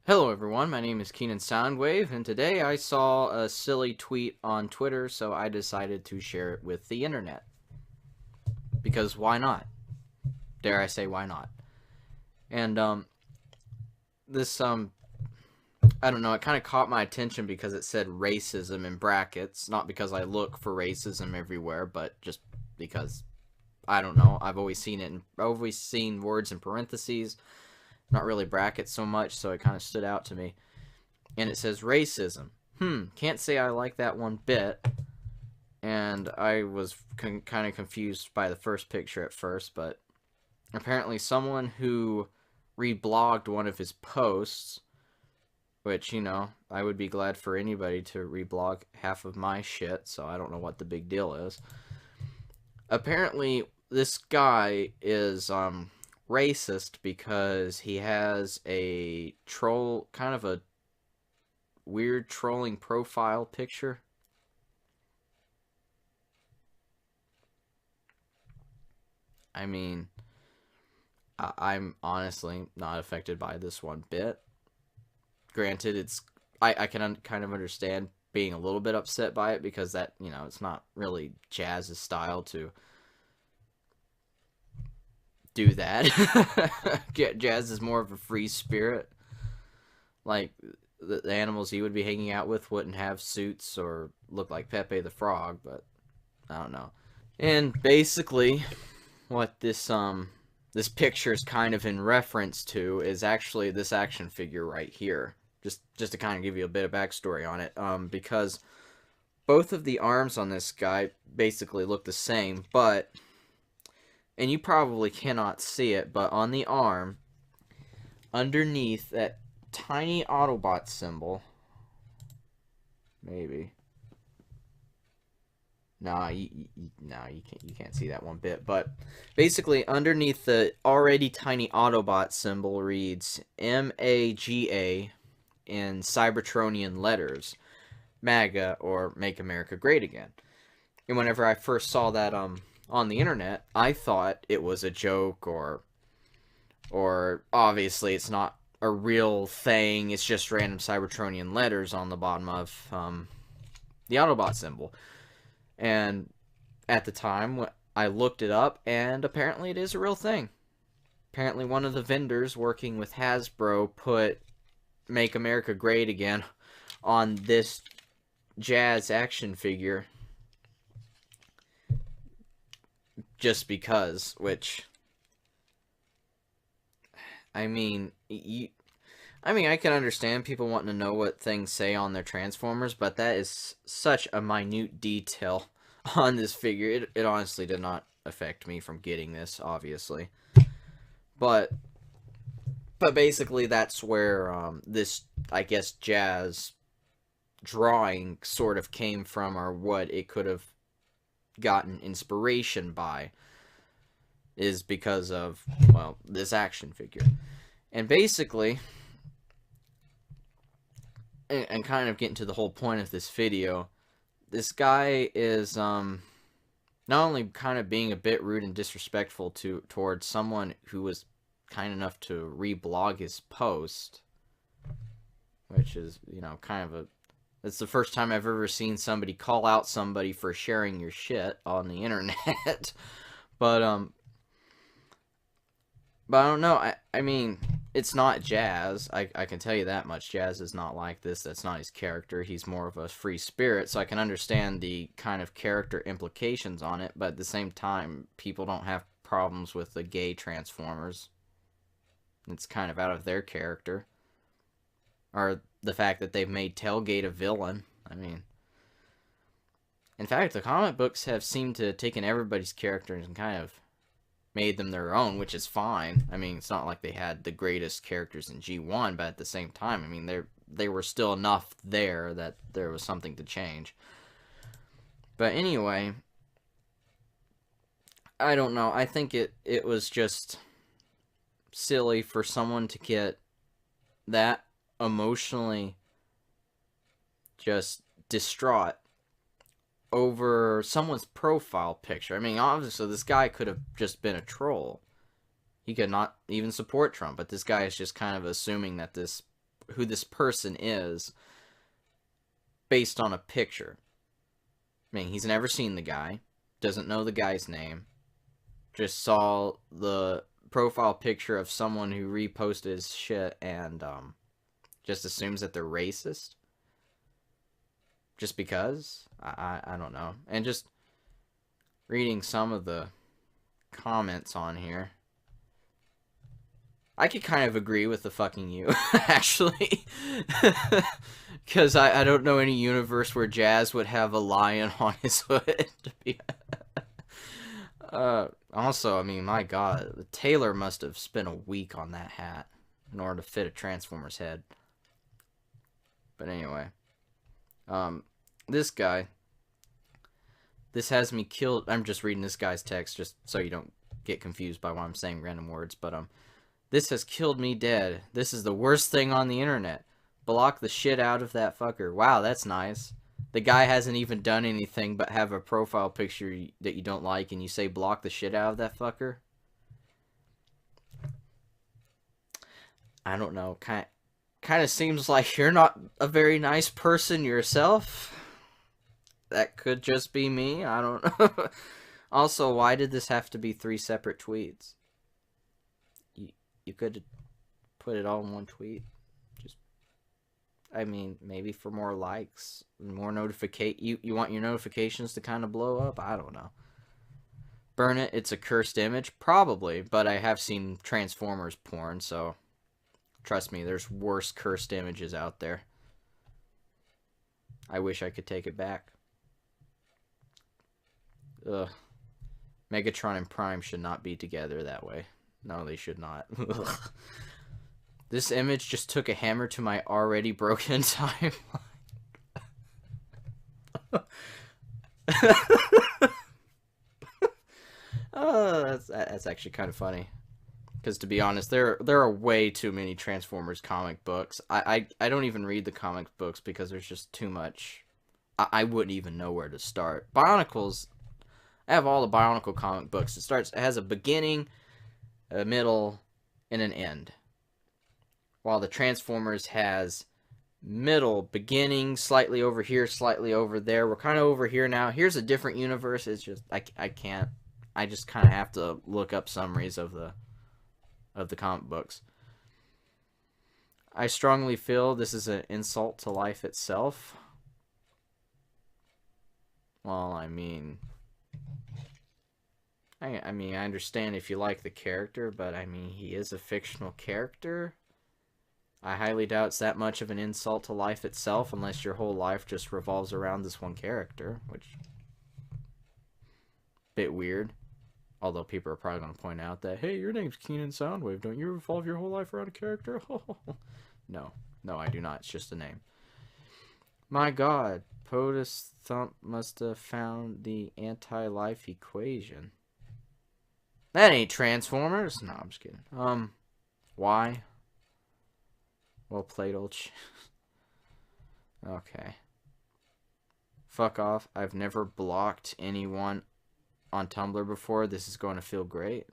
Hello everyone, my name is Keenan Soundwave, and today I saw a silly tweet on Twitter, so I decided to share it with the internet. Because why not? Dare I say why not? And this I don't know, it kind of caught my attention because it said racism in brackets, not because I look for racism everywhere, but just because I don't know, I've always seen words in parentheses, not really brackets so much, so it kind of stood out to me. And it says racism. Can't say I like that one bit. And I was kind of confused by the first picture at first, but apparently someone who reblogged one of his posts, which, you know, I would be glad for anybody to reblog half of my shit, so I don't know what the big deal is. Apparently, this guy is racist because he has a troll, kind of a weird trolling profile picture. I mean, I'm honestly not affected by this one bit. Granted, I can kind of understand being a little bit upset by it because that, you know, it's not really Jazz's style to do that. Jazz is more of a free spirit. Like, the animals he would be hanging out with wouldn't have suits or look like Pepe the Frog, but I don't know. And basically, what this picture is kind of in reference to is actually this action figure right here. Just to kind of give you a bit of backstory on it, because both of the arms on this guy basically look the same, but, and you probably cannot see it, but on the arm, underneath that tiny Autobot symbol, maybe. Nah, you can't see that one bit. But basically, underneath the already tiny Autobot symbol reads MAGA in Cybertronian letters, MAGA, or Make America Great Again. And whenever I first saw that on the internet, I thought it was a joke, or obviously it's not a real thing. It's just random Cybertronian letters on the bottom of the Autobot symbol. And at the time, I looked it up, and apparently it is a real thing. Apparently one of the vendors working with Hasbro put Make America Great Again on this Jazz action figure just because, which, I mean, I can understand people wanting to know what things say on their Transformers, but that is such a minute detail on this figure. It honestly did not affect me from getting this, obviously. But basically that's where this, I guess, Jazz drawing sort of came from, or what it could have gotten inspiration by, is because of, well, this action figure. And basically, and kind of getting to the whole point of this video, this guy is not only kind of being a bit rude and disrespectful towards someone who was kind enough to reblog his post, which is, you know, kind of it's the first time I've ever seen somebody call out somebody for sharing your shit on the internet. but I don't know. I mean, it's not Jazz. I can tell you that much. Jazz is not like this. That's not his character. He's more of a free spirit, so I can understand the kind of character implications on it, but at the same time, people don't have problems with the gay Transformers. It's kind of out of their character. Or the fact that they've made Tailgate a villain. I mean, in fact, the comic books have seemed to have taken everybody's characters and kind of made them their own, which is fine. I mean, it's not like they had the greatest characters in G1, but at the same time, I mean, they were still enough there that there was something to change. But anyway, I don't know. I think it was just silly for someone to get that emotionally just distraught over someone's profile picture. I mean, obviously, this guy could have just been a troll. He could not even support Trump, but this guy is just kind of assuming that this person is based on a picture. I mean, he's never seen the guy, doesn't know the guy's name, just saw the profile picture of someone who reposted his shit and just assumes that they're racist. Just because? I don't know. And just reading some of the comments on here, I could kind of agree with the fucking you, actually. Because I don't know any universe where Jazz would have a lion on his hood. To be also, I mean, my god, the tailor must have spent a week on that hat in order to fit a Transformer's head. But anyway. This guy. This has me killed. I'm just reading this guy's text just so you don't get confused by why I'm saying random words. But, this has killed me dead. This is the worst thing on the internet. Block the shit out of that fucker. Wow, that's nice. The guy hasn't even done anything but have a profile picture that you don't like, and you say block the shit out of that fucker? I don't know. Kind of seems like you're not a very nice person yourself. That could just be me. I don't know. Also, why did this have to be 3 separate tweets? You could put it all in one tweet. Just, I mean, maybe for more likes, more you want your notifications to kind of blow up? I don't know. Burn it. It's a cursed image? Probably, but I have seen Transformers porn, so trust me, there's worse cursed images out there. I wish I could take it back. Ugh. Megatron and Prime should not be together that way. No, they should not. This image just took a hammer to my already broken timeline. Oh, that's actually kind of funny. Because to be honest, there are way too many Transformers comic books. I don't even read the comic books because there's just too much. I wouldn't even know where to start. Bionicles, I have all the Bionicle comic books. It has a beginning, a middle, and an end. While the Transformers has middle, beginning, slightly over here, slightly over there. We're kind of over here now. Here's a different universe. It's just I can't. I just kind of have to look up summaries of the comic books. I strongly feel this is an insult to life itself. Well, I mean, I understand if you like the character, but I mean, he is a fictional character. I highly doubt it's that much of an insult to life itself, unless your whole life just revolves around this one character, which bit weird. Although people are probably going to point out that, hey, your name's Keenan Soundwave. Don't you revolve your whole life around a character? No, I do not. It's just a name. My God, POTUS Thump must have found the anti-life equation. That ain't Transformers. No, I'm just kidding. Why? Well played, old Okay. Fuck off. I've never blocked anyone on Tumblr before. This is going to feel great.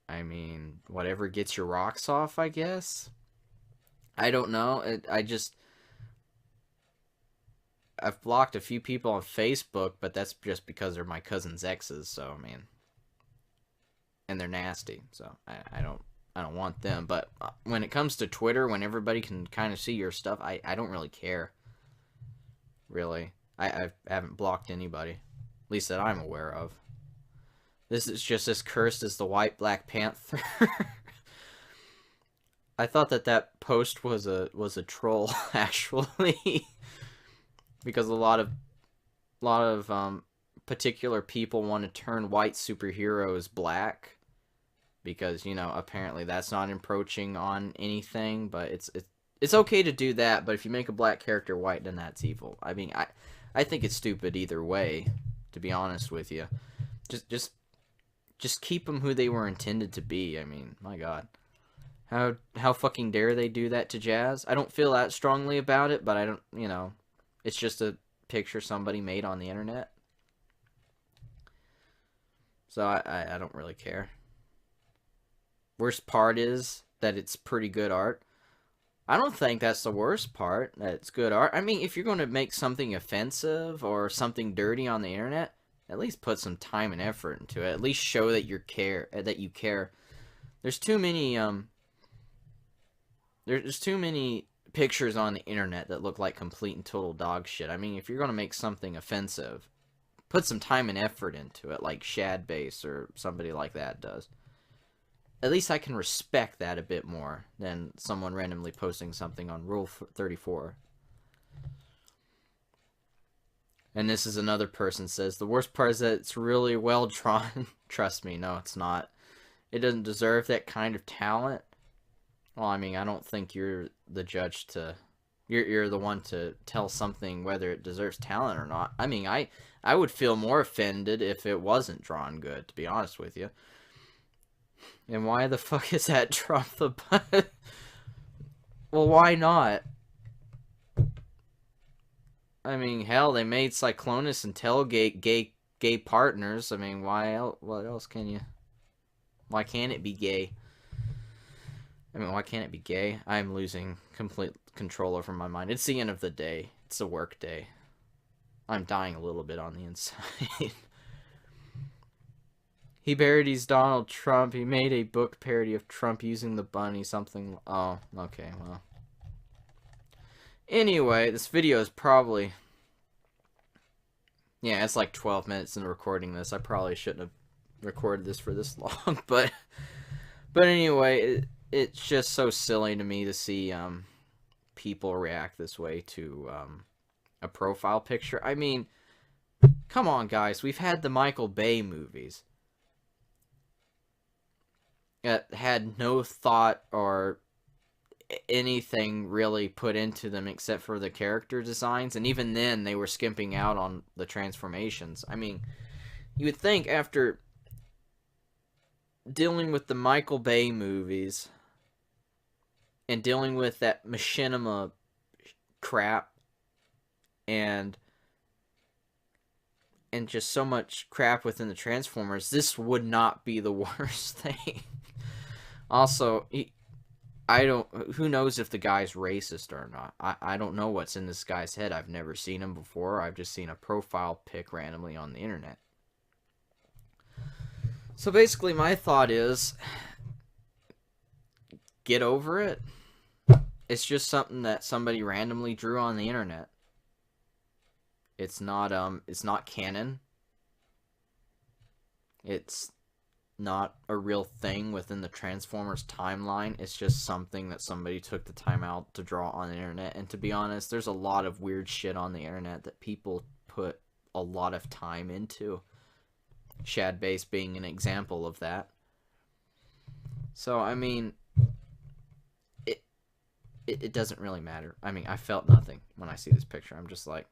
I mean, whatever gets your rocks off, I guess. I don't know. I've blocked a few people on Facebook, but that's just because they're my cousin's exes, so I mean, and they're nasty, so I don't want them. But when it comes to Twitter, when everybody can kind of see your stuff, I don't really care. Really. I haven't blocked anybody. At least that I'm aware of. This is just as cursed as the white Black Panther. I thought that post was a troll, actually. Because a lot of particular people want to turn white superheroes black. Because, you know, apparently that's not encroaching on anything, but it's okay to do that, but if you make a black character white, then that's evil. I mean, I think it's stupid either way, to be honest with you. Just keep them who they were intended to be. I mean, my God. How fucking dare they do that to Jazz? I don't feel that strongly about it, but I don't, you know, it's just a picture somebody made on the internet. So I don't really care. worst part is that it's pretty good art. I don't think that's the worst part, that it's good art. I mean, if you're going to make something offensive or something dirty on the internet, at least put some time and effort into it. At least show that you care. There's too many there's too many pictures on the internet that look like complete and total dog shit. I mean, if you're going to make something offensive, put some time and effort into it, like Shadbase or somebody like that does. At least I can respect that a bit more than someone randomly posting something on Rule 34. And this is another person says, the worst part is that it's really well drawn. Trust me, no, it's not. It doesn't deserve that kind of talent. Well, I mean, I don't think you're the judge to... You're the one to tell something whether it deserves talent or not. I mean, I would feel more offended if it wasn't drawn good, to be honest with you. And why the fuck is that drop the button? Well, why not? I mean, hell, they made Cyclonus and Tailgate gay partners. I mean, what else can you... Why can't it be gay? I mean, why can't it be gay? I'm losing complete control over my mind. It's the end of the day. It's a work day. I'm dying a little bit on the inside. He parodies Donald Trump. He made a book parody of Trump using the bunny, something... Oh, okay, well. Anyway, this video is probably... Yeah, it's like 12 minutes into recording this. I probably shouldn't have recorded this for this long, but anyway, it's just so silly to me to see people react this way to a profile picture. I mean, come on, guys. We've had the Michael Bay movies. Had no thought or anything really put into them except for the character designs, and even then they were skimping out on the transformations. I mean, you would think after dealing with the Michael Bay movies and dealing with that machinima crap and just so much crap within the Transformers, this would not be the worst thing. Also, who knows if the guy's racist or not. I don't know what's in this guy's head. I've never seen him before. I've just seen a profile pic randomly on the internet. So basically my thought is, get over it. It's just something that somebody randomly drew on the internet. It's not canon. It's not a real thing within the Transformers timeline. It's just something that somebody took the time out to draw on the internet. And to be honest, there's a lot of weird shit on the internet that people put a lot of time into. Shadbase being an example of that. So, I mean, it doesn't really matter. I mean, I felt nothing when I see this picture. I'm just like,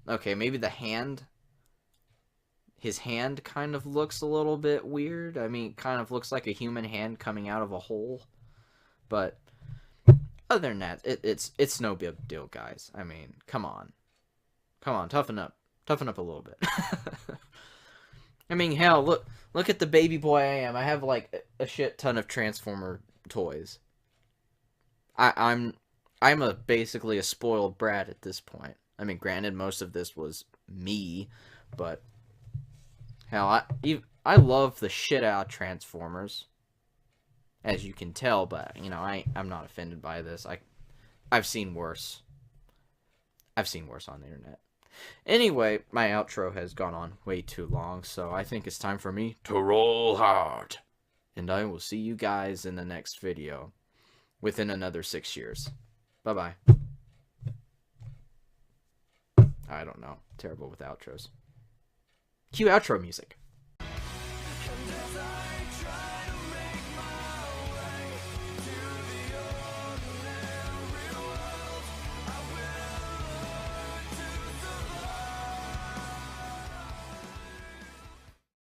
okay, maybe the hand... His hand kind of looks a little bit weird. I mean, kind of looks like a human hand coming out of a hole. But other than that, it's no big deal, guys. I mean, come on. Come on, toughen up. Toughen up a little bit. I mean, hell, look at the baby boy I am. I have like a shit ton of Transformer toys. I'm basically a spoiled brat at this point. I mean, granted, most of this was me, but hell, I love the shit out of Transformers, as you can tell. But you know, I'm not offended by this. I've seen worse. I've seen worse on the internet. Anyway, my outro has gone on way too long, so I think it's time for me to roll hard. And I will see you guys in the next video within another 6 years. Bye-bye. I don't know. Terrible with outros. Cue outro music.